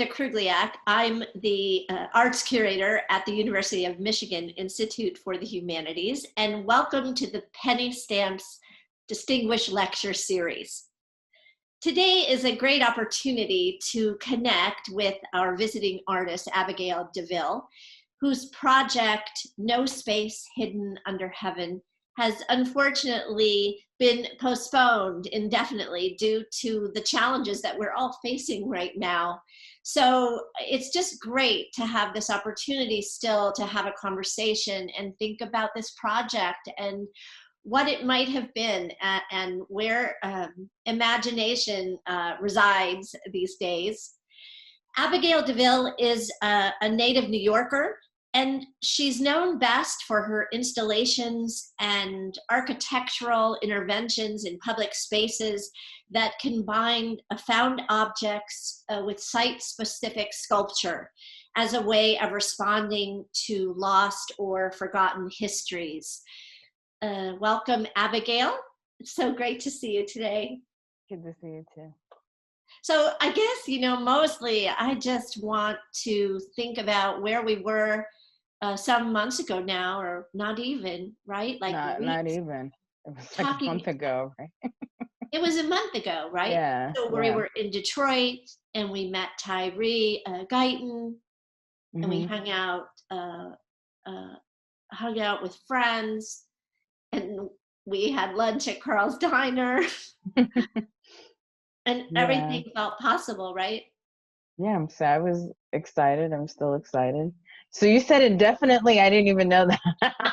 Amanda Krugliak. I'm the arts curator at the University of Michigan Institute for the Humanities, and welcome to the Penny Stamps Distinguished Lecture Series. Today is a great opportunity to connect with our visiting artist, Abigail DeVille, whose project, No Space Hidden Under Heaven, has unfortunately been postponed indefinitely due to the challenges that we're all facing right now. So it's just great to have this opportunity still to have a conversation and think about this project and what it might have been and where imagination resides these days. Abigail DeVille is a native New Yorker, and she's known best for her installations and architectural interventions in public spaces that combine found objects with site-specific sculpture as a way of responding to lost or forgotten histories. Welcome, Abigail. It's so great to see you today. Good to see you too. So I guess, mostly I just want to think about where we were some months ago now, or not even, right? Like not even. It was like a month ago, right? It was a month ago, right? Yeah. So we were in Detroit, and we met Tyree Guyton, and we hung out with friends, and we had lunch at Carl's Diner, and everything felt possible, right? Yeah, so I was excited. I'm still excited. So you said indefinitely. I didn't even know that.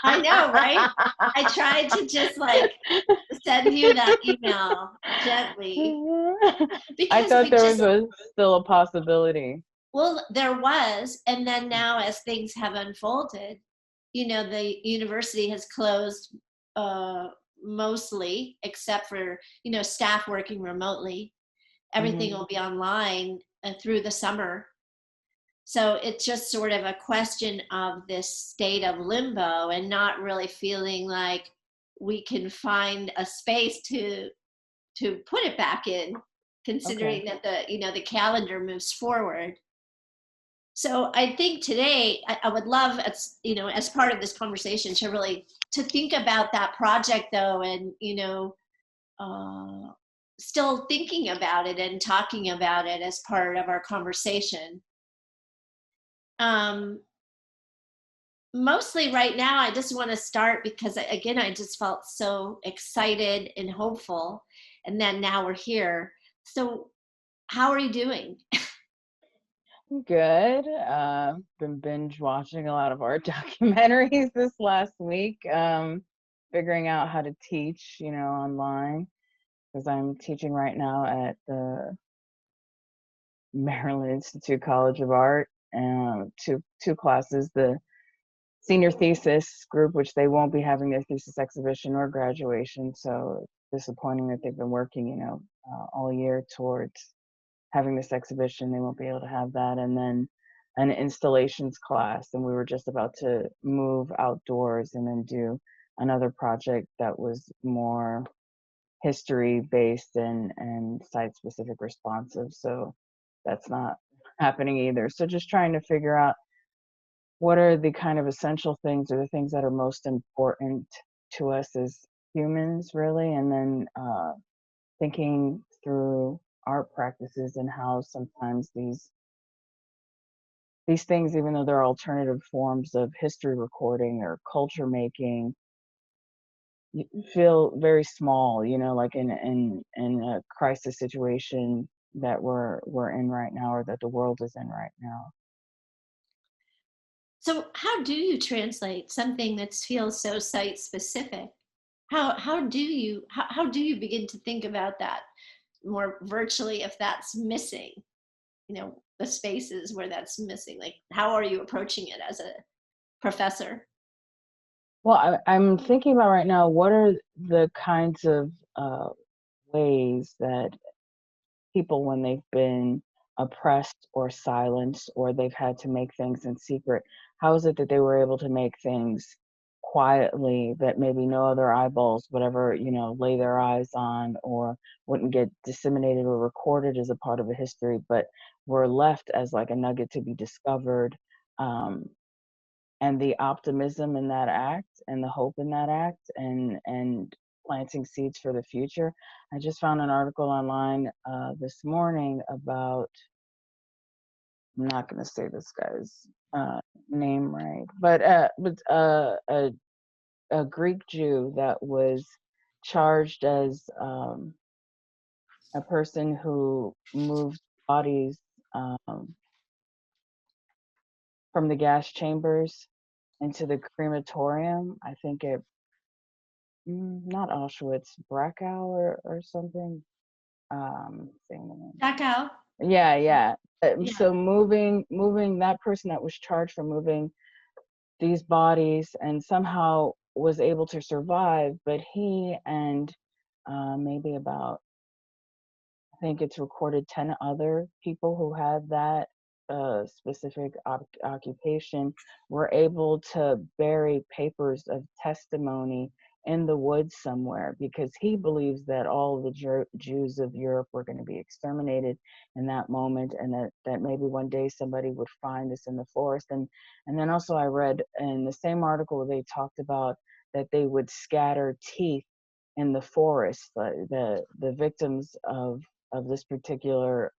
I know, right? I tried to just send you that email gently. I thought there was still a possibility. Well, there was. And then now as things have unfolded, the university has closed mostly, except for, staff working remotely. Everything will be online through the summer. So it's just sort of a question of this state of limbo and not really feeling like we can find a space to put it back in, considering that the calendar moves forward. So I think today I would love, as part of this conversation, to think about that project though, and still thinking about it and talking about it as part of our conversation. Mostly right now, I just want to start because, again, I just felt so excited and hopeful. And then now we're here. So how are you doing? Good. Been binge watching a lot of art documentaries this last week, figuring out how to teach, online, because I'm teaching right now at the Maryland Institute College of Art, two classes, the senior thesis group, which they won't be having their thesis exhibition or graduation. So disappointing that they've been working, all year towards having this exhibition. They won't be able to have that. And then an installations class. And we were just about to move outdoors and then do another project that was more history based and site specific responsive. So that's not happening either. So just trying to figure out what are the kind of essential things or the things that are most important to us as humans, really, and then thinking through art practices and how sometimes these things, even though they're alternative forms of history recording or culture making, feel very small, like in a crisis situation that we're in right now, or that the world is in right now. So how do you translate something that feels so site specific? How do you begin to think about that more virtually if that's missing? The spaces where that's missing. Like, how are you approaching it as a professor? Well, I'm thinking about right now, what are the kinds of ways that people, when they've been oppressed or silenced, or they've had to make things in secret, how is it that they were able to make things quietly, that maybe no other eyeballs would ever, lay their eyes on, or wouldn't get disseminated or recorded as a part of a history, but were left as like a nugget to be discovered. And the optimism in that act, and the hope in that act, and planting seeds for the future. I just found an article online this morning about, I'm not going to say this guy's name right, but a Greek Jew that was charged as a person who moved bodies from the gas chambers into the crematorium. I think it, not Auschwitz, Brackow or something. Saying the name. Dachau. Yeah, yeah. Yeah. So moving that person that was charged for moving these bodies, and somehow was able to survive, but he and maybe about, I think it's recorded 10 other people who had that specific occupation, were able to bury papers of testimony in the woods somewhere, because he believes that all of the Jews of Europe were going to be exterminated in that moment, and that maybe one day somebody would find this in the forest. And then also I read in the same article, they talked about that they would scatter teeth in the forest, the victims of this particular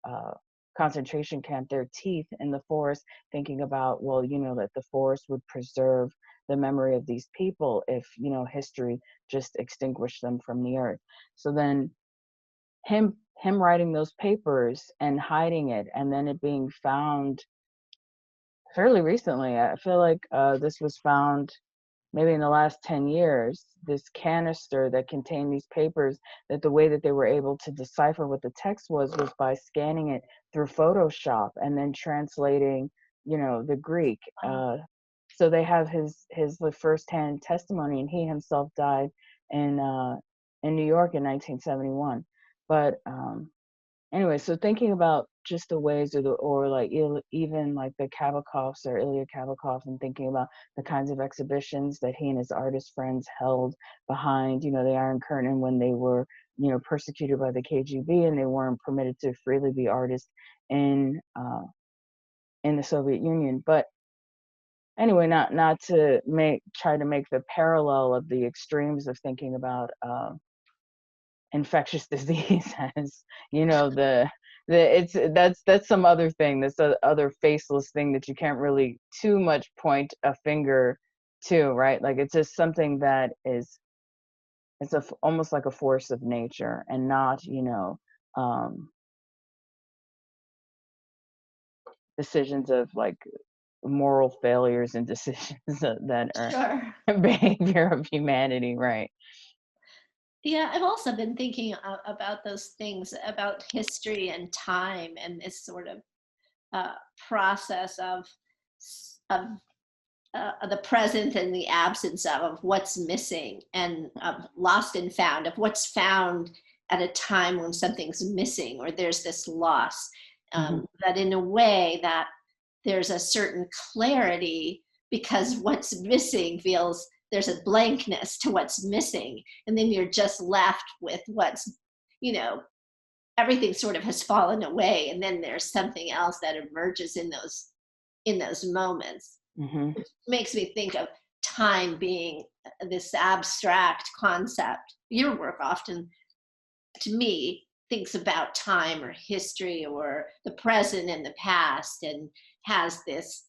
concentration camp, their teeth in the forest, thinking about, well, that the forest would preserve the memory of these people if, history just extinguished them from the earth. So then him writing those papers and hiding it, and then it being found fairly recently. I feel like this was found maybe in the last 10 years, this canister that contained these papers, that the way that they were able to decipher what the text was by scanning it through Photoshop and then translating, the Greek. So they have his firsthand testimony, and he himself died in New York in 1971. But anyway, so thinking about just the ways, or like even like the Kabakovs, or Ilya Kabakov, and thinking about the kinds of exhibitions that he and his artist friends held behind, the Iron Curtain, when they were, persecuted by the KGB, and they weren't permitted to freely be artists in the Soviet Union. But anyway, not to try to make the parallel of the extremes of thinking about infectious disease as, that's some other thing, that's the other faceless thing that you can't really too much point a finger to, right? Like, it's just something that is, it's almost like a force of nature, and not, decisions of like moral failures and decisions that are Sure. behavior of humanity, right? Yeah, I've also been thinking about those things, about history and time, and this sort of process of of the present and the absence of what's missing, and lost and found, of what's found at a time when something's missing or there's this loss. That in a way that there's a certain clarity, because what's missing feels, there's a blankness to what's missing, and then you're just left with what's, you know everything sort of has fallen away, and then there's something else that emerges in those moments. Mm-hmm. Which makes me think of time being this abstract concept. Your work often, to me, thinks about time or history or the present and the past, and has this,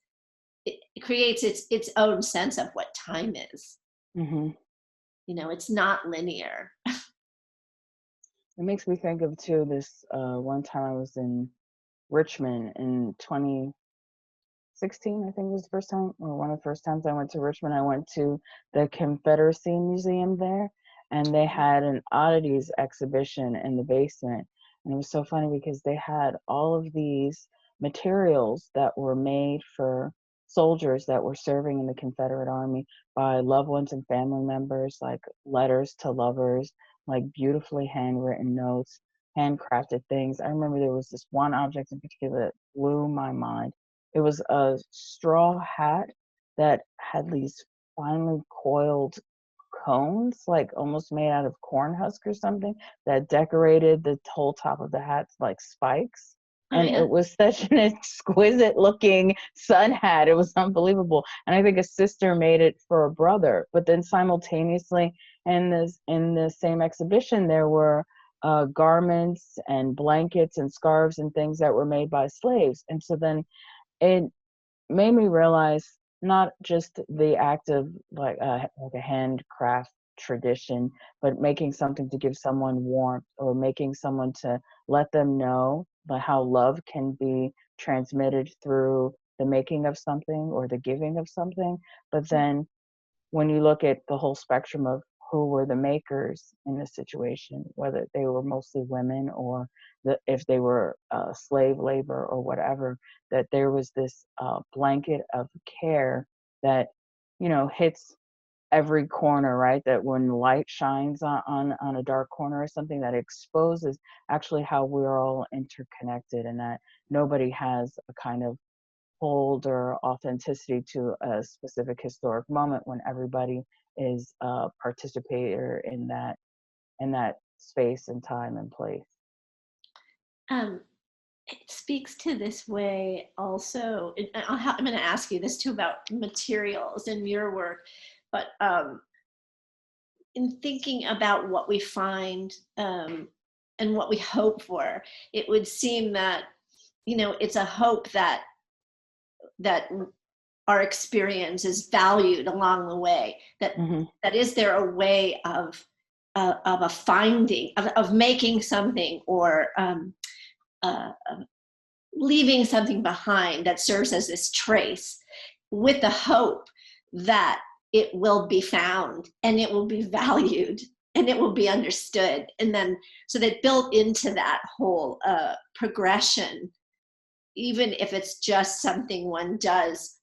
it creates its own sense of what time is. Mm-hmm. It's not linear. It makes me think of too this one time I was in Richmond in 2016. I think it was the first time, or one of the first times I went to Richmond. I went to the Confederacy Museum there, and they had an oddities exhibition in the basement. And it was so funny because they had all of these materials that were made for soldiers that were serving in the Confederate Army by loved ones and family members, like letters to lovers, like beautifully handwritten notes, handcrafted things. I remember there was this one object in particular that blew my mind. It was a straw hat that had these finely coiled cones, like almost made out of corn husk or something, that decorated the whole top of the hats like spikes. Oh And yeah. it was such an exquisite looking sun hat. It was unbelievable. And I think a sister made it for a brother. But then simultaneously in the same exhibition, there were garments and blankets and scarves and things that were made by slaves. And so then it made me realize not just the act of like a handcraft tradition, but making something to give someone warmth, or making someone to let them know but how love can be transmitted through the making of something or the giving of something. But then when you look at the whole spectrum of who were the makers in this situation, whether they were mostly women or if they were slave labor or whatever, that there was this blanket of care that, you know, hits every corner, right? That when light shines on a dark corner or something, that exposes actually how we're all interconnected, and that nobody has a kind of hold or authenticity to a specific historic moment when everybody is a participator in that space and time and place. Um, it speaks to this way also. I'm going to ask you this too about materials in your work, but in thinking about what we find and what we hope for, it would seem that, you know, it's a hope that our experience is valued along the way. That is there a way of a finding of making something, or uh, leaving something behind that serves as this trace, with the hope that it will be found and it will be valued and it will be understood. And then, so that built into that whole progression, even if it's just something one does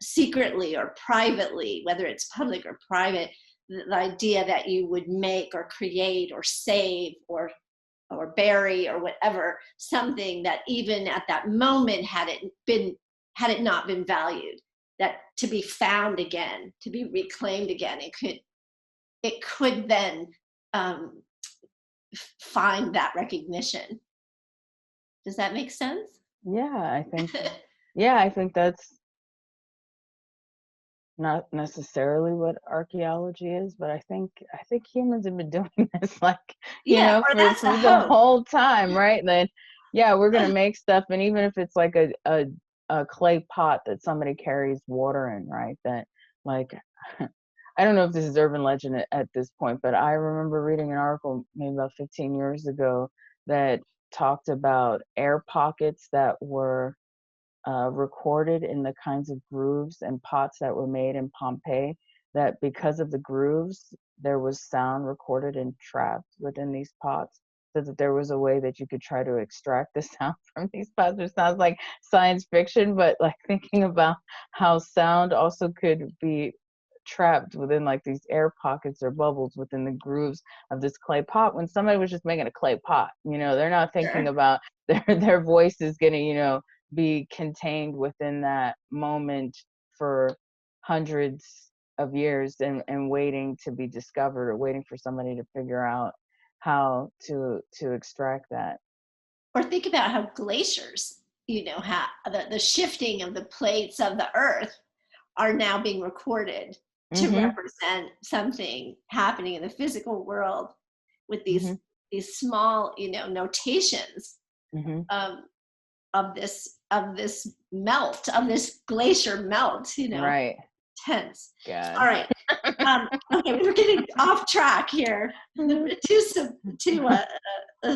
secretly or privately, whether it's public or private, the idea that you would make or create or save or bury or whatever, something that even at that moment, had it not been valued, that to be found again, to be reclaimed again, it could then find that recognition. Does that make sense? Yeah, I think that's not necessarily what archaeology is, but I think humans have been doing this, like, you Yeah, know, or that's the for the hope. whole time, right? Then yeah, we're gonna make stuff, and even if it's like a clay pot that somebody carries water in, right? That, like, I don't know if this is urban legend at this point, but I remember reading an article maybe about 15 years ago that talked about air pockets that were recorded in the kinds of grooves and pots that were made in Pompeii, that because of the grooves, there was sound recorded and trapped within these pots, so that there was a way that you could try to extract the sound from these pots, which sounds like science fiction, but like thinking about how sound also could be trapped within like these air pockets or bubbles within the grooves of this clay pot, when somebody was just making a clay pot, you know, they're not thinking Sure. about their voice is gonna, you know, be contained within that moment for hundreds of years, and waiting to be discovered, or waiting for somebody to figure out how to extract that. Or think about how glaciers, you know, how the shifting of the plates of the earth are now being recorded to Mm-hmm. represent something happening in the physical world, with Mm-hmm. these small, you know, notations Mm-hmm. um, of this melt, of this glacier melt, you know. Right. Tense. All God. right. Okay, we're getting off track here. Too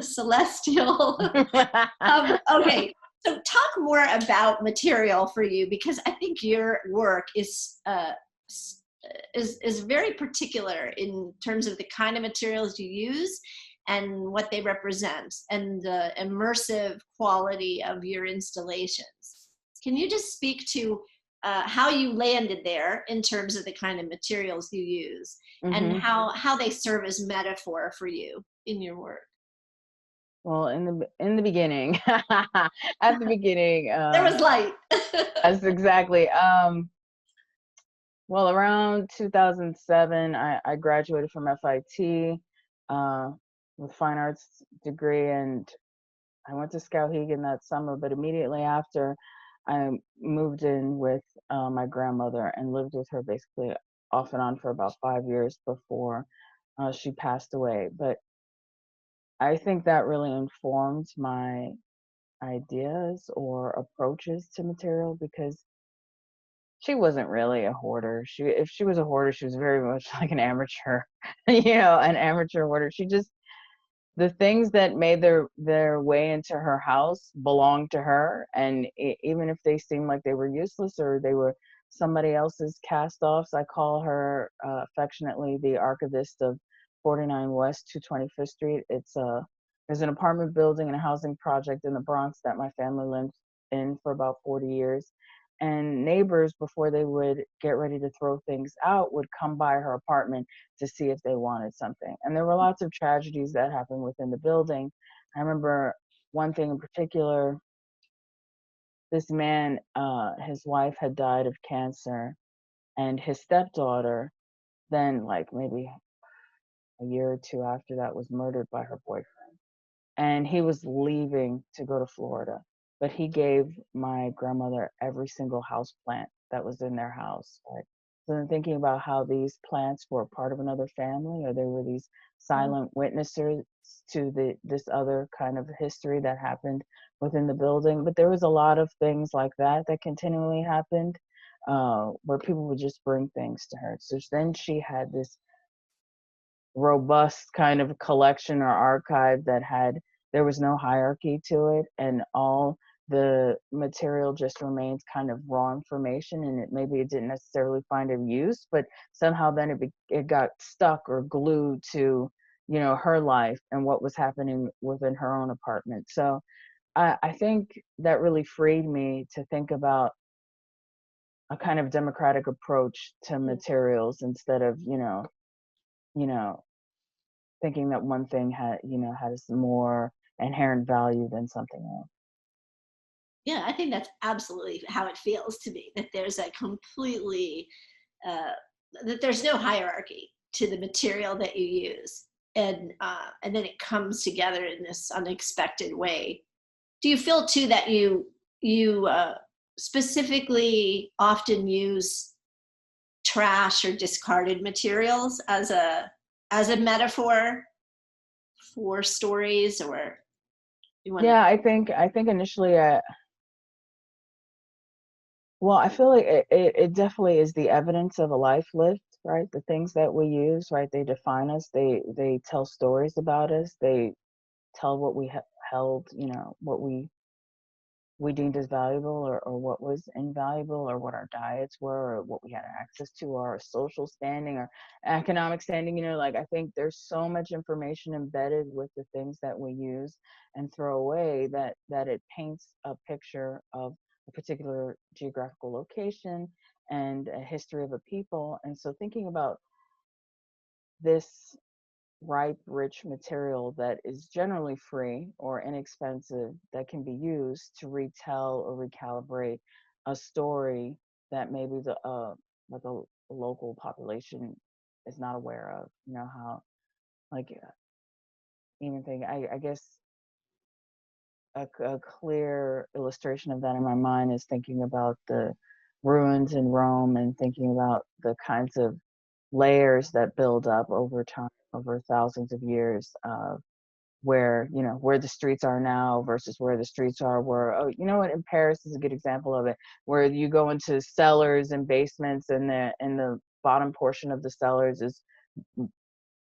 celestial. Okay, so talk more about material for you, because I think your work is very particular in terms of the kind of materials you use and what they represent, and the immersive quality of your installations. Can you just speak to how you landed there in terms of the kind of materials you use, and Mm-hmm. how they serve as metaphor for you in your work? Well, in the beginning, at the beginning, There was light. that's exactly. Well, around 2007, I graduated from FIT with fine arts degree, and I went to Skowhegan that summer. But immediately after, I moved in with my grandmother and lived with her basically off and on for about 5 years before she passed away. But I think that really informed my ideas or approaches to material, because she wasn't really a hoarder. If she was a hoarder, she was very much like an amateur, an amateur hoarder. She just, the things that made their way into her house belonged to her, and even if they seemed like they were useless or they were somebody else's cast-offs. I call her affectionately the archivist of 49 West 225th Street. There's an apartment building and a housing project in the Bronx that my family lived in for about 40 years. And neighbors, before they would get ready to throw things out, would come by her apartment to see if they wanted something. And there were lots of tragedies that happened within the building. I remember one thing in particular. This man, his wife had died of cancer, and his stepdaughter, then, like maybe a year or two after that, was murdered by her boyfriend. And he was leaving to go to Florida, but he gave my grandmother every single house plant that was in their house. Right? So then thinking about how these plants were part of another family, or they were these silent witnesses to this other kind of history that happened within the building. But there was a lot of things like that that continually happened, where people would just bring things to her. So then she had this robust kind of collection or archive there was no hierarchy to it, and all the material just remains kind of raw information, and maybe it didn't necessarily find a use, but somehow then it got stuck or glued to her life and what was happening within her own apartment. So I think that really freed me to think about a kind of democratic approach to materials, instead of you know thinking that one thing has more inherent value than something else. Yeah, I think that's absolutely how it feels to me, that there's a completely, uh, that there's no hierarchy to the material that you use. And then it comes together in this unexpected way. Do you feel too that you specifically often use trash or discarded materials as a metaphor for stories, or you want to? Yeah, I think initially, well, I feel like it definitely is the evidence of a life lived, right? The things that we use, right? They define us. They tell stories about us. They tell what we held, what we deemed as valuable, or what was invaluable, or what our diets were, or what we had access to, or our social standing or economic standing. Like, I think there's so much information embedded with the things that we use and throw away, that it paints a picture of a particular geographical location and a history of a people. And so thinking about this ripe, rich material that is generally free or inexpensive, that can be used to retell or recalibrate a story that maybe the local population is not aware of. How, like, even think, I guess a clear illustration of that in my mind is thinking about the ruins in Rome, and thinking about the kinds of layers that build up over time, over thousands of years, where the streets are now versus where the streets were. Oh, you know what? In Paris is a good example of it, where you go into cellars and basements, and the bottom portion of the cellars is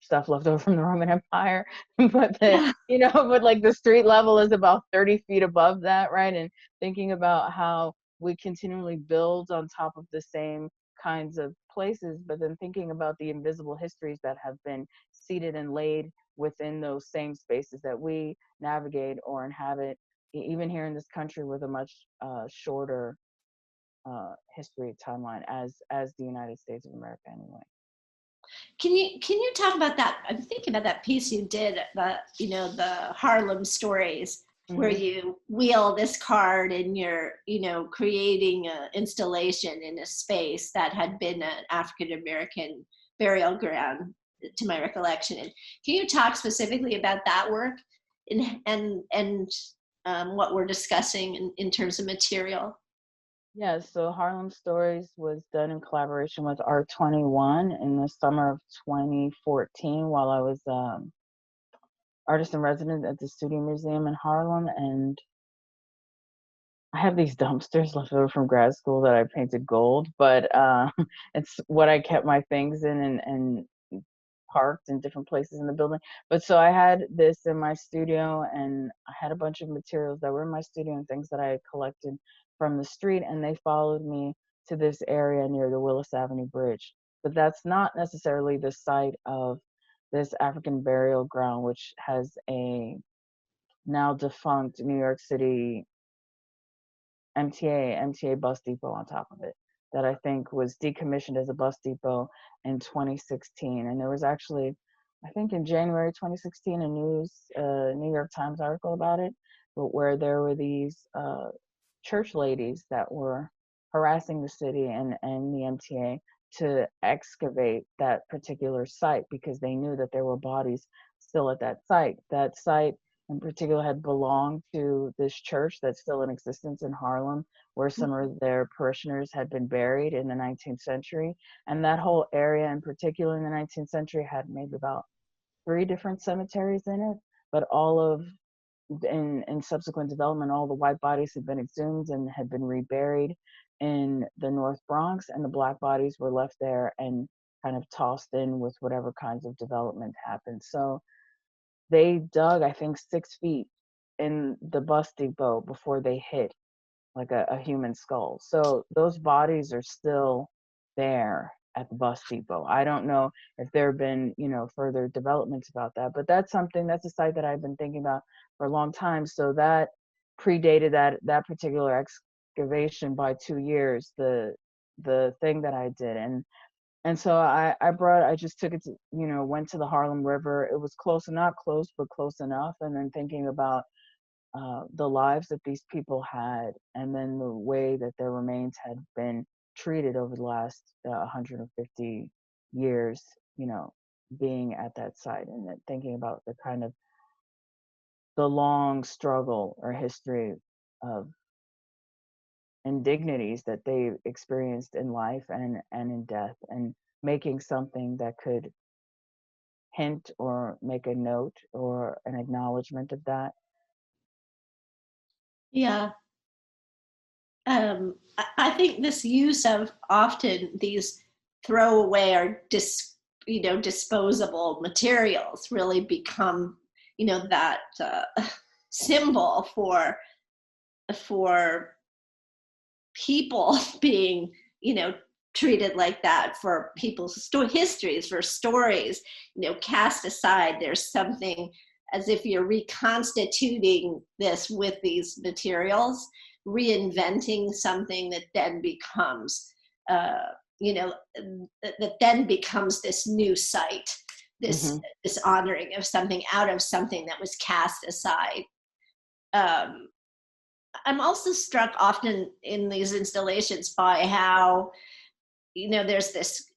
stuff left over from the Roman Empire, but Yeah. but like the street level is about 30 feet above that, right? And thinking about how we continually build on top of the same kinds of places, but then thinking about the invisible histories that have been seated and laid within those same spaces that we navigate or inhabit, even here in this country, with a much shorter history timeline as the United States of America, anyway. Can you talk about that? I'm thinking about that piece you did, the Harlem stories. where Hmm. you wheel this card and you're, creating an installation in a space that had been an African American burial ground, to my recollection. And can you talk specifically about that work and what we're discussing in terms of material? Yeah, so Harlem Stories was done in collaboration with Art 21 in the summer of 2014 while I was artist in residence at the Studio Museum in Harlem. And I have these dumpsters left over from grad school that I painted gold, but it's what I kept my things in and parked in different places in the building. But so I had this in my studio, and I had a bunch of materials that were in my studio and things that I had collected from the street, and they followed me to this area near the Willis Avenue Bridge. But that's not necessarily the site of this African burial ground, which has a now defunct New York City MTA bus depot on top of it that I think was decommissioned as a bus depot in 2016. And there was actually, I think in January 2016, a New York Times article about it, but where there were these church ladies that were harassing the city and the MTA to excavate that particular site because they knew that there were bodies still at that site. That site in particular had belonged to this church that's still in existence in Harlem, where some of their parishioners had been buried in the 19th century. And that whole area in particular in the 19th century had maybe about 3 different cemeteries in it, but all of in subsequent development, all the white bodies had been exhumed and had been reburied in the North Bronx, and the black bodies were left there and kind of tossed in with whatever kinds of development happened. So they dug, I think, 6 feet in the bus depot before they hit like a human skull. So those bodies are still there at the bus depot. I don't know if there have been, further developments about that, but that's a site that I've been thinking about for a long time. So that predated that particular excavation by 2 years, the thing that I did. And so I just took it to, went to the Harlem River. It was close, not close, but close enough. And then thinking about the lives that these people had, and then the way that their remains had been treated over the last 150 years, being at that site, and then thinking about the kind of the long struggle or history of indignities that they experienced in life and in death, and making something that could hint or make a note or an acknowledgement of that. Yeah. I think this use of often these throwaway or disposable materials really become, that symbol for people being, treated like that, for people's histories, for stories, cast aside. There's something as if you're reconstituting this with these materials, reinventing something that then becomes, you know, that then becomes this new site, this Hmm. this honoring of something out of something that was cast aside. Um, I'm also struck often in these installations by how, there's this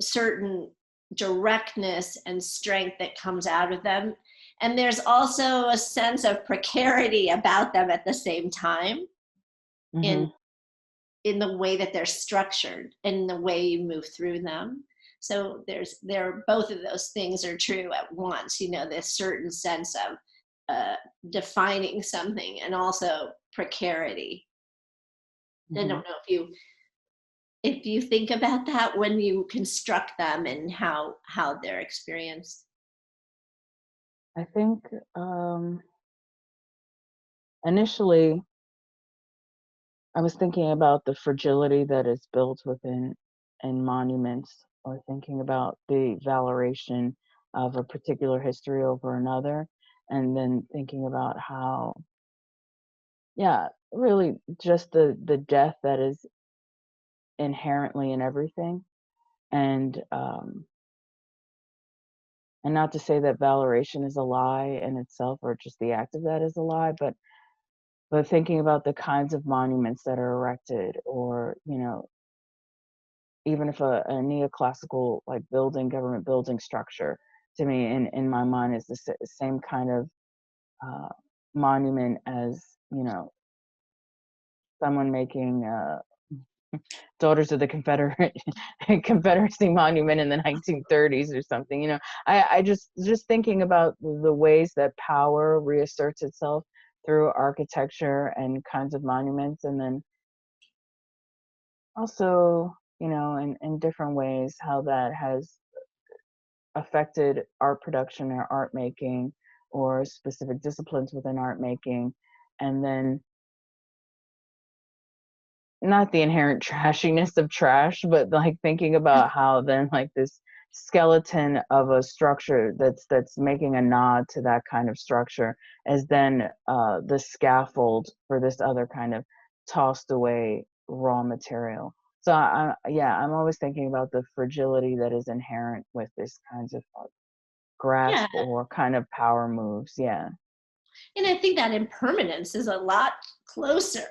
certain directness and strength that comes out of them. And there's also a sense of precarity about them at the same time, in Hmm. in the way that they're structured and the way you move through them. So both of those things are true at once, this certain sense of defining something and also precarity. I don't Hmm. know if you think about that when you construct them and how they're experienced. I think initially I was thinking about the fragility that is built within in monuments, or thinking about the valoration of a particular history over another, and then thinking about how, yeah, really just the death that is inherently in everything, and And not to say that valoration is a lie in itself, or just the act of that is a lie, but thinking about the kinds of monuments that are erected, or, you know, even if a neoclassical like building, government building structure, to me, in my mind, is the same kind of uh, monument as, you know, someone making Daughters of the Confederate Confederacy monument in the 1930s or something. You know, I just thinking about the ways that power reasserts itself through architecture and kinds of monuments, and then also, you know, in different ways, how that has affected art production or art making, or specific disciplines within art making. And then not the inherent trashiness of trash, but like thinking about how then like this skeleton of a structure that's making a nod to that kind of structure is then the scaffold for this other kind of tossed away raw material. So yeah, I'm always thinking about the fragility that is inherent with this kinds of Yeah. grasp or kind of power moves. Yeah. And I think that impermanence is a lot closer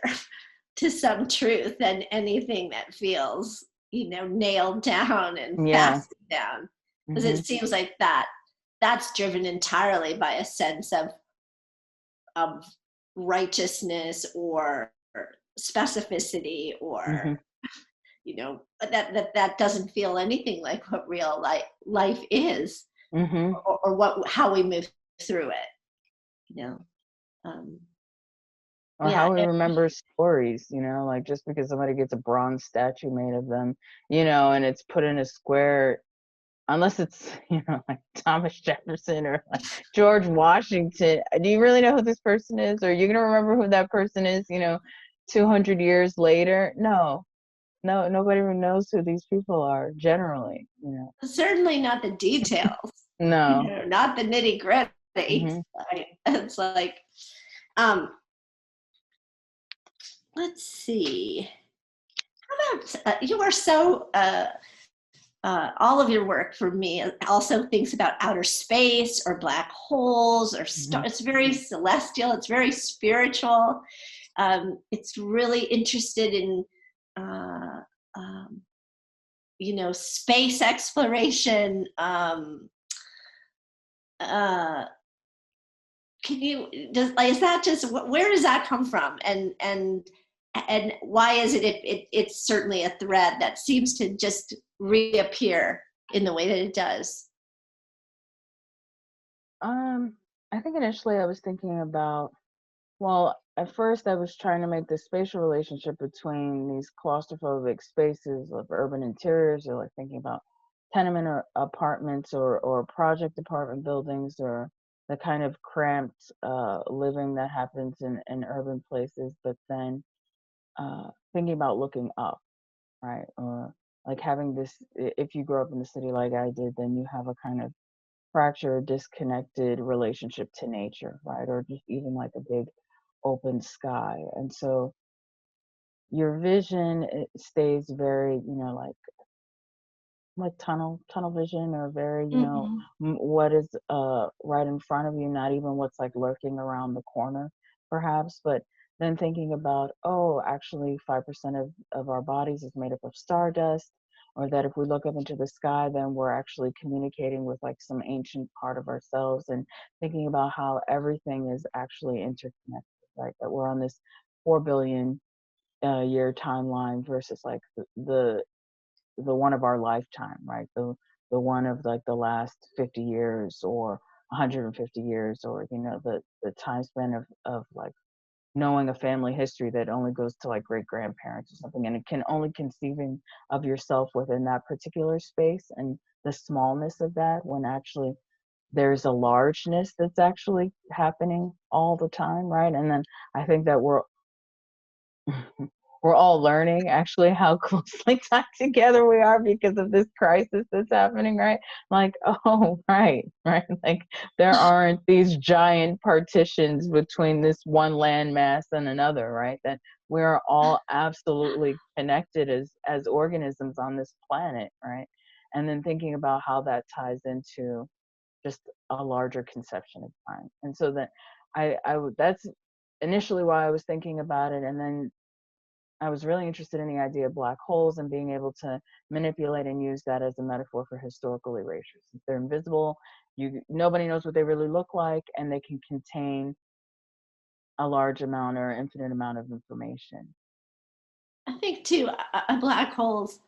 to some truth than anything that feels, you know, nailed down and Yeah. fastened down. Because Hmm. it seems like that's driven entirely by a sense of righteousness or specificity, or, Hmm. you know, that doesn't feel anything like what real life is, Hmm. or what how we move through it, you know. Um, Or yeah. how we remember stories, you know, like just because somebody gets a bronze statue made of them, you know, and it's put in a square, unless it's, you know, like Thomas Jefferson or like George Washington, do you really know who this person is? Or are you going to remember who that person is, you know, 200 years later? No, no, nobody even knows who these people are generally, you know. Certainly not the details, you No. know, not the nitty gritty. Hmm. It's like, um, let's see. How about you are so all of your work for me also thinks about outer space or black holes or Hmm. It's very celestial. It's very spiritual. It's really interested in uh, um, you know, space exploration. Uh, can you does like, is that just where does that come from, and why is it's certainly a thread that seems to just reappear in the way that it does. Um, I think initially I was thinking about, well, at first I was trying to make the spatial relationship between these claustrophobic spaces of urban interiors, or like thinking about tenement or apartments, or project apartment buildings, or the kind of cramped living that happens in urban places, but then thinking about looking up, right? Or like having this, if you grow up in the city like I did, then you have a kind of fractured, disconnected relationship to nature, right? Or just even like a big open sky. And so your vision, it stays very, you know, like tunnel vision, or very, you know, Mhm. what is right in front of you, not even what's like lurking around the corner perhaps, but then thinking about, oh, actually 5% of our bodies is made up of stardust, or that if we look up into the sky, then we're actually communicating with like some ancient part of ourselves, and thinking about how everything is actually interconnected, right? That we're on this 4 billion year timeline versus like the one of our lifetime, right? The one of like the last 50 years, or 150 years, or, you know, the time span of like knowing a family history that only goes to like great grandparents or something, and it can only conceiving of yourself within that particular space, and the smallness of that, when actually there's a largeness that's actually happening all the time, right? And then I think that we're all learning actually how closely tied together we are because of this crisis that's happening, right? Like, oh, right, right. Like there aren't these giant partitions between this one landmass and another, right? That we're all absolutely connected as organisms on this planet, right? And then thinking about how that ties into just a larger conception of time. And so that that's initially why I was thinking about it. And then I was really interested in the idea of black holes and being able to manipulate and use that as a metaphor for historical erasure. Since they're invisible, nobody knows what they really look like, and they can contain a large amount or infinite amount of information. I think too, a black hole's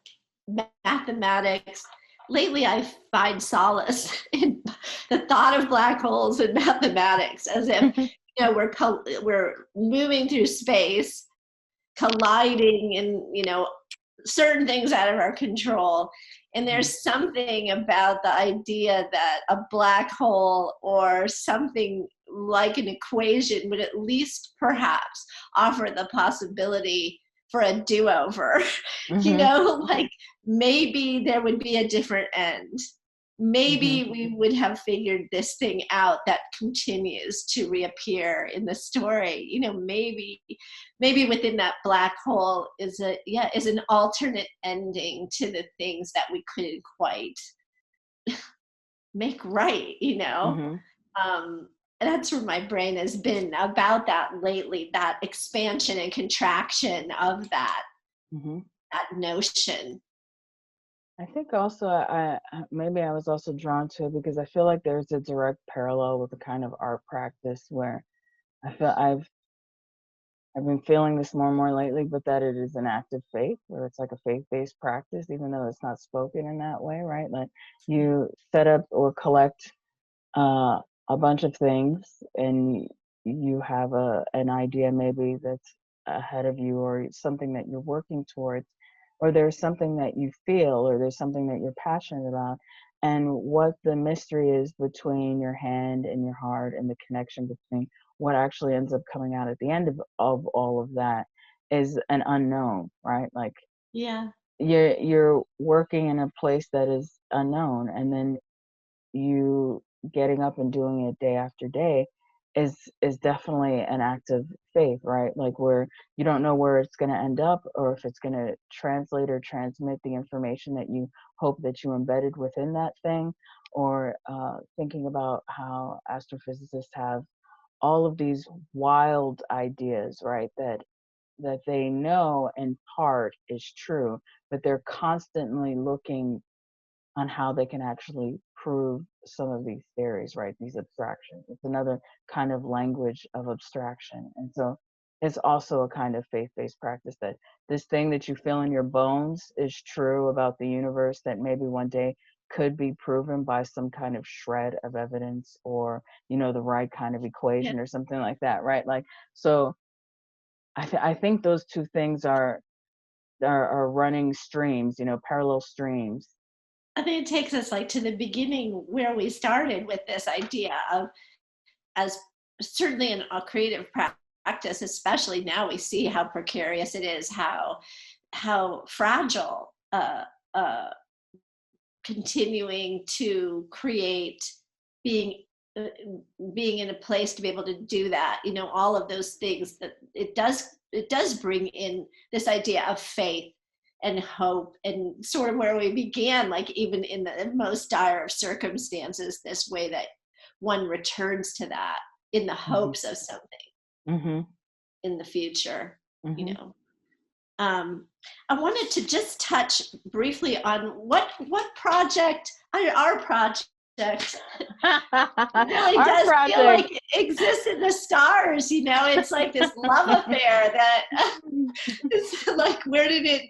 mathematics. Lately, I find solace in the thought of black holes in mathematics, as if we're moving through space, colliding, and certain things out of our control. And there's something about the idea that a black hole or something like an equation would at least perhaps offer the possibility for a do-over. Like maybe there would be a different end. Maybe we would have figured this thing out that continues to reappear in the story. Maybe within that black hole is an alternate ending to the things that we couldn't quite make right. And that's where my brain has been about that lately, that expansion and contraction of that notion. I think also maybe I was also drawn to it because I feel like there's a direct parallel with the kind of art practice where I feel I've been feeling this more and more lately, but that it is an act of faith, or it's like a faith-based practice, even though it's not spoken in that way, right? Like you set up or collect a bunch of things, and you have an idea maybe that's ahead of you, or something that you're working towards, or there's something that you feel, or there's something that you're passionate about, and what the mystery is between your hand and your heart, and the connection between what actually ends up coming out at the end of all of that is an unknown, right? Like you're working in a place that is unknown, and then you getting up and doing it day after day is definitely an act of faith, right? Like where you don't know where it's going to end up, or if it's going to translate or transmit the information that you hope that you embedded within that thing, or thinking about how astrophysicists have all of these wild ideas, right? That they know in part is true, but they're constantly looking on how they can actually prove some of these theories, right? These abstractions. It's another kind of language of abstraction. And so it's also a kind of faith-based practice that this thing that you feel in your bones is true about the universe, that maybe one day could be proven by some kind of shred of evidence, or, the right kind of equation or something like that, right? Like, so I think those two things are running streams, parallel streams. I think it takes us to the beginning where we started with this idea of, as certainly in a creative practice, especially now we see how precarious it is, how fragile continuing to create, being in a place to be able to do that, all of those things, that it does bring in this idea of faith and hope, and sort of where we began, even in the most dire of circumstances, this way that one returns to that in the hopes of something in the future. I wanted to just touch briefly on what project, our project really does feel like it exists in the stars. It's like this love affair that is like, where did it,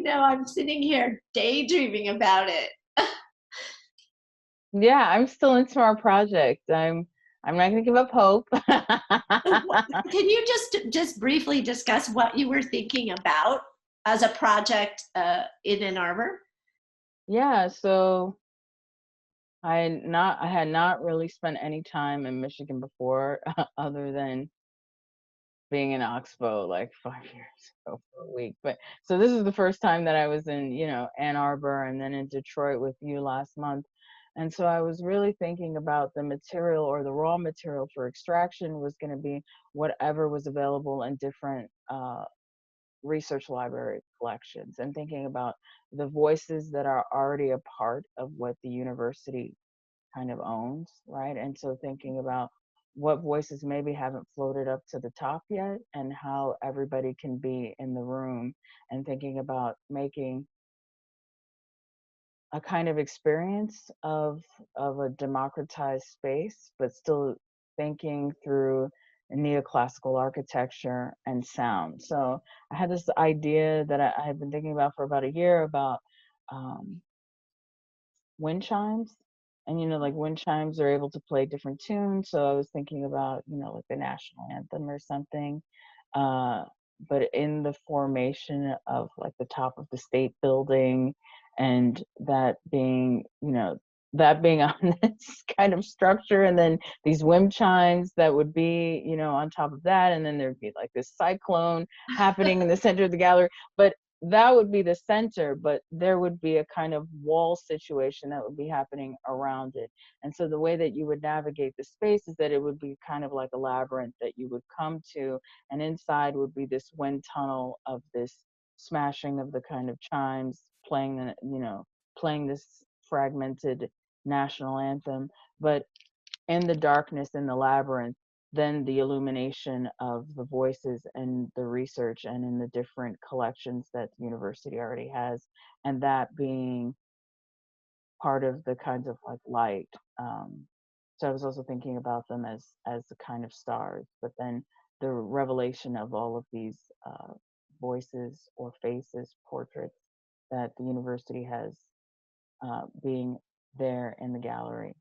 I'm sitting here daydreaming about it. Yeah, I'm still into our project. I'm not going to give up hope. Can you just briefly discuss what you were thinking about as a project in Ann Arbor? Yeah, so I had not really spent any time in Michigan before, other than being in Oxbow like 5 years ago for a week. But so this is the first time that I was in, Ann Arbor, and then in Detroit with you last month. And so I was really thinking about the material, or the raw material for extraction was going to be whatever was available in different research library collections, and thinking about the voices that are already a part of what the university kind of owns, right? And so thinking about what voices maybe haven't floated up to the top yet, and how everybody can be in the room, and thinking about making a kind of experience of a democratized space, but still thinking through neoclassical architecture and sound. So I had this idea that I had been thinking about for about a year about um, wind chimes. And, like wind chimes are able to play different tunes. So I was thinking about, like the national anthem or something. Uh, but in the formation of like the top of the state building, and that being, that being on this kind of structure, and then these wind chimes that would be, on top of that, and then there'd be like this cyclone happening in the center of the gallery. But that would be the center, but there would be a kind of wall situation that would be happening around it. And so the way that you would navigate the space is that it would be kind of like a labyrinth that you would come to, and inside would be this wind tunnel of this smashing of the kind of chimes, playing playing this fragmented national anthem. But in the darkness, in the labyrinth, then the illumination of the voices and the research, and in the different collections that the university already has, and that being part of the kinds of like light. So I was also thinking about them as the kind of stars, but then the revelation of all of these voices or faces, portraits that the university has, being there in the gallery.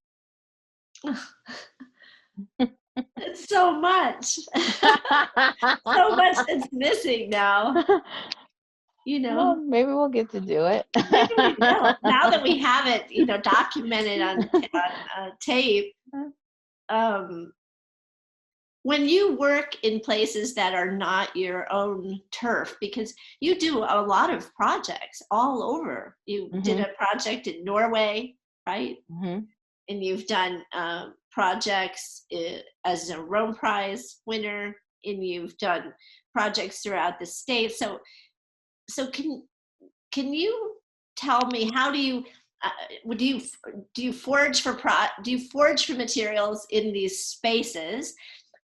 It's so much. So much that's missing now. Well, maybe we'll get to do it. Maybe we will. Now that we have it, documented on tape. When you work in places that are not your own turf, because you do a lot of projects all over. You did a project in Norway, right? And you've done projects as a Rome Prize winner, and you've done projects throughout the States. So can you tell me, how do you do you forage for materials in these spaces,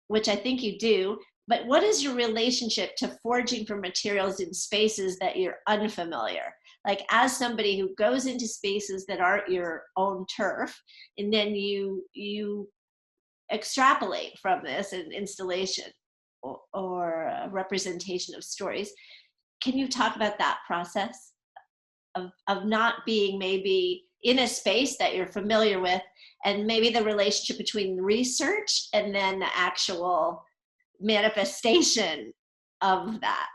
which I think you do, but what is your relationship to foraging for materials in spaces that you're unfamiliar? Like, as somebody who goes into spaces that aren't your own turf, and then you extrapolate from this an installation or a representation of stories. Can you talk about that process of not being maybe in a space that you're familiar with, and maybe the relationship between research and then the actual manifestation of that?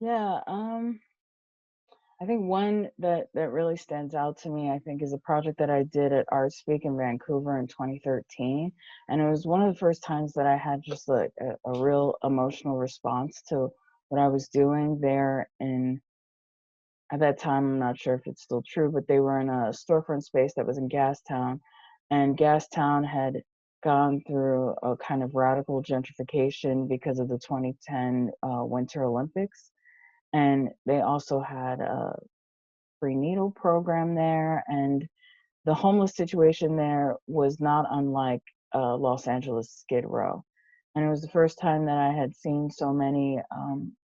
Yeah, I think one that really stands out to me, I think, is a project that I did at Art Speak in Vancouver in 2013. And it was one of the first times that I had just like a real emotional response to what I was doing there. And at that time, I'm not sure if it's still true, but they were in a storefront space that was in Gastown. And Gastown had gone through a kind of radical gentrification because of the 2010 Winter Olympics. And they also had a free needle program there. And the homeless situation there was not unlike Los Angeles Skid Row. And it was the first time that I had seen so many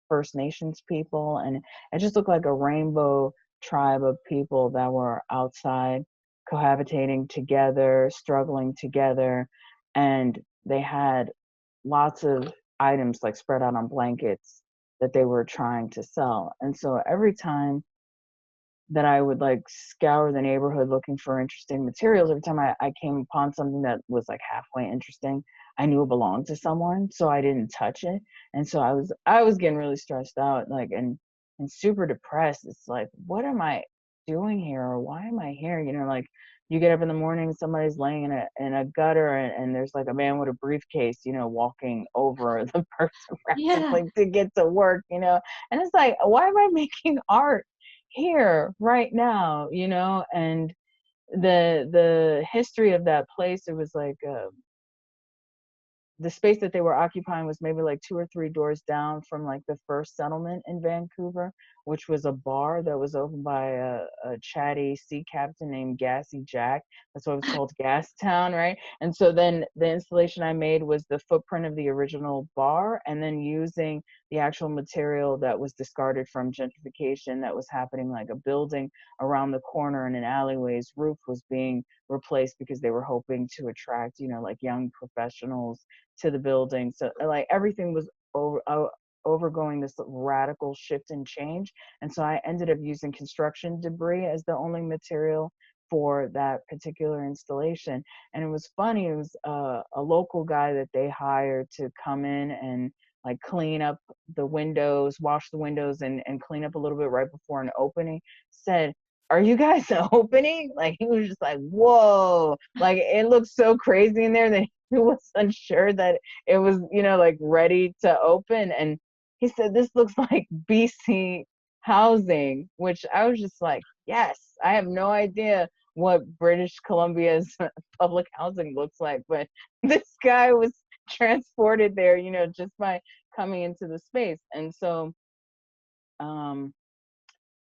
First Nations people. And it just looked like a rainbow tribe of people that were outside, cohabitating together, struggling together. And they had lots of items like spread out on blankets that they were trying to sell. And so every time that I would like scour the neighborhood looking for interesting materials, every time I came upon something that was like halfway interesting, I knew it belonged to someone, so I didn't touch it. And so I was getting really stressed out, like, and super depressed. It's like, what am I doing here, or why am I here? Like, you get up in the morning, somebody's laying in a gutter, and there's like a man with a briefcase, walking over the person practically to get to work, and it's like, why am I making art here right now? And the history of that place, it was like the space that they were occupying was maybe like 2 or 3 doors down from like the first settlement in Vancouver, which was a bar that was opened by a chatty sea captain named Gassy Jack. That's why it was called Gas Town, right? And so then the installation I made was the footprint of the original bar, and then using the actual material that was discarded from gentrification that was happening, like a building around the corner in an alleyway's roof was being replaced because they were hoping to attract, you know, like young professionals to the building. So like everything was overgoing this radical shift and change. And so I ended up using construction debris as the only material for that particular installation. And it was funny, it was a local guy that they hired to come in and like clean up the windows, wash the windows, and clean up a little bit right before an opening, said, "Are you guys opening?" Like he was just like, whoa, like it looked so crazy in there that he was unsure that it was, you know, like ready to open. And he said, "This looks like BC housing," which I was just like, yes, I have no idea what British Columbia's public housing looks like, but this guy was transported there, you know, just by coming into the space. And so,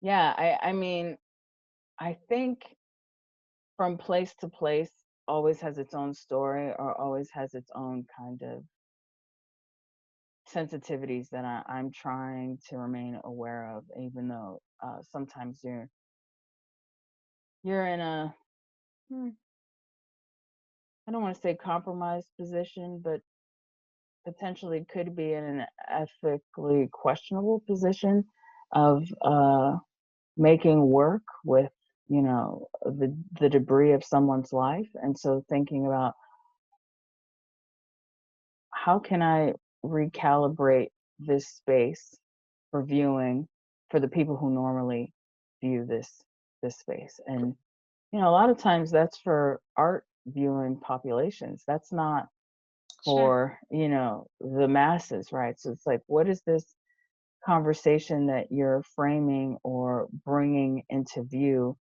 yeah, I mean, I think from place to place always has its own story, or always has its own kind of sensitivities that I'm trying to remain aware of, even though sometimes you're in a I don't want to say compromised position, but potentially could be in an ethically questionable position of making work with, you know, the debris of someone's life. And so thinking about, how can I recalibrate this space for viewing for the people who normally view this space. And you know, a lot of times that's for art viewing populations, that's not Sure. for, you know, the masses, right? So it's like, what is this conversation that you're framing or bringing into view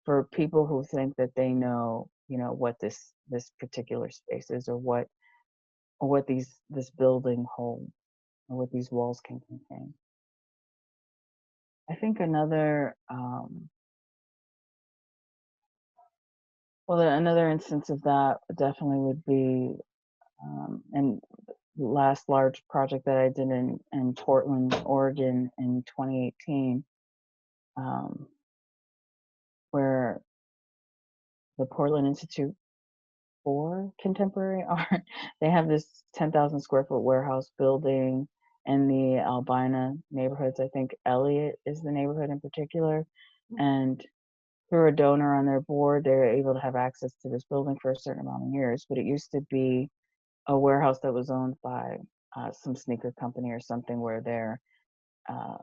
for people who think that they know, you know, what this particular space is, or what this building holds, or what these walls can contain. I think another another instance of that definitely would be, and last large project that I did in Portland, Oregon in 2018, um, where the Portland Institute for Contemporary Art, they have this 10,000 square foot warehouse building in the Albina neighborhoods. I think Elliott is the neighborhood in particular. And through a donor on their board, they're able to have access to this building for a certain amount of years. But it used to be a warehouse that was owned by some sneaker company or something, where uh,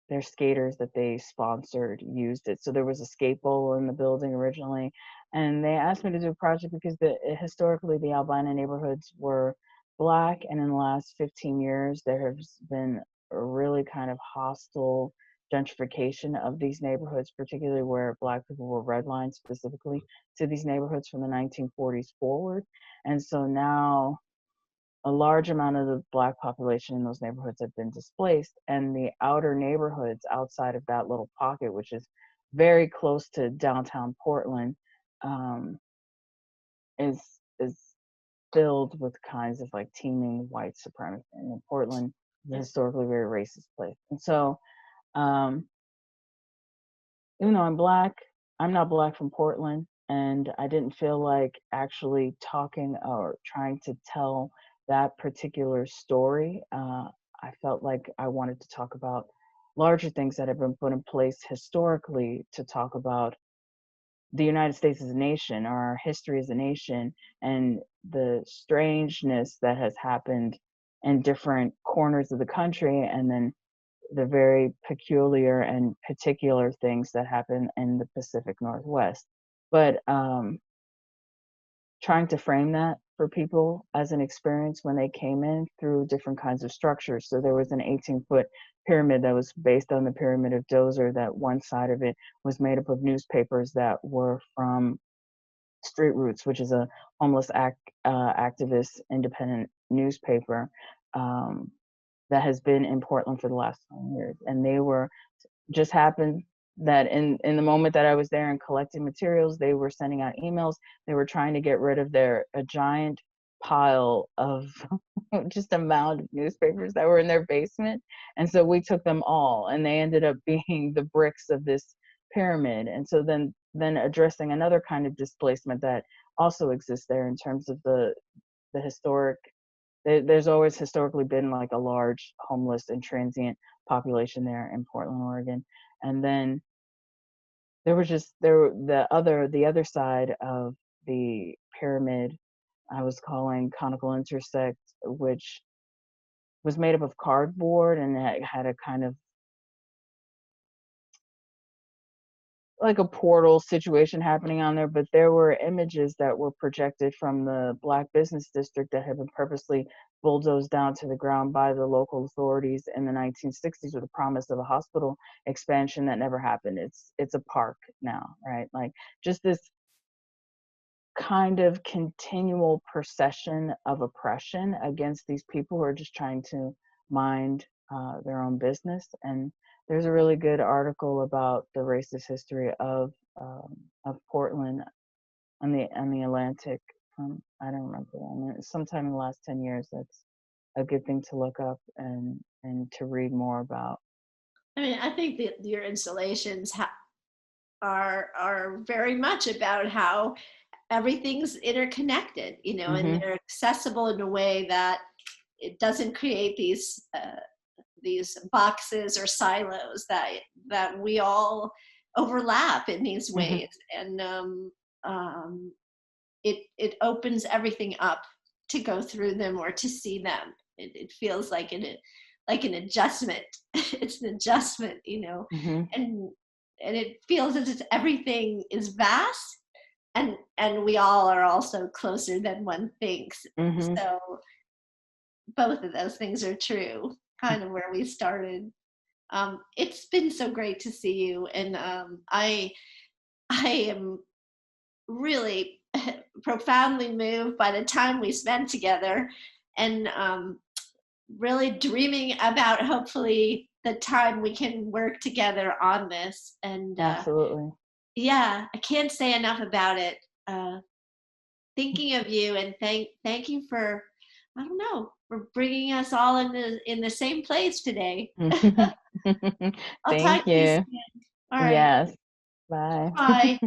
their skaters that they sponsored used it. So there was a skate bowl in the building originally, and they asked me to do a project because historically the Albina neighborhoods were Black, and in the last 15 years there has been a really kind of hostile gentrification of these neighborhoods, particularly where Black people were redlined specifically to these neighborhoods from the 1940s forward. And so now a large amount of the Black population in those neighborhoods have been displaced, and the outer neighborhoods outside of that little pocket, which is very close to downtown Portland, um, is filled with kinds of like teeming white supremacy. And Portland is a historically very racist place. And so, um, even though I'm Black, I'm not Black from Portland, and I didn't feel like actually talking or trying to tell that particular story. I felt like I wanted to talk about larger things that have been put in place historically to talk about the United States as a nation, or our history as a nation, and the strangeness that has happened in different corners of the country, and then the very peculiar and particular things that happen in the Pacific Northwest. But trying to frame that for people as an experience when they came in through different kinds of structures. So there was an 18-foot pyramid that was based on the pyramid of Dozer, that one side of it was made up of newspapers that were from Street Roots, which is a homeless activist independent newspaper that has been in Portland for the last 20 years. And they were just happened that in the moment that I was there and collecting materials, they were sending out emails. They were trying to get rid of a giant pile of just a mound of newspapers that were in their basement. And so we took them all, and they ended up being the bricks of this pyramid. And so then addressing another kind of displacement that also exists there in terms of the historic, there's always historically been like a large homeless and transient population there in Portland, Oregon. And then there was just the other side of the pyramid I was calling conical intersect, which was made up of cardboard, and it had a kind of like a portal situation happening on there, but there were images that were projected from the Black business district that had been purposely bulldozed down to the ground by the local authorities in the 1960s with the promise of a hospital expansion that never happened. It's a park now, right? Like just this kind of continual procession of oppression against these people who are just trying to mind their own business. And there's a really good article about the racist history of Portland on the Atlantic from, I don't remember when, sometime in the last 10 years. That's a good thing to look up and to read more about. I mean, I think that your installations are very much about how everything's interconnected, you know, and they're accessible in a way that it doesn't create these boxes or silos that we all overlap in these ways. And it opens everything up to go through them or to see them. It feels like an adjustment. It's an adjustment, you know, and it feels as if everything is vast, and we all are also closer than one thinks. So both of those things are true, kind of where we started. It's been so great to see you, and I am really profoundly moved by the time we spent together, and really dreaming about hopefully the time we can work together on this. And absolutely. Yeah, I can't say enough about it. Thinking of you, and thank you for, I don't know, for bringing us all in the same place today. I'll Thank talk to you you. soon. All right. Yes. Bye. Bye.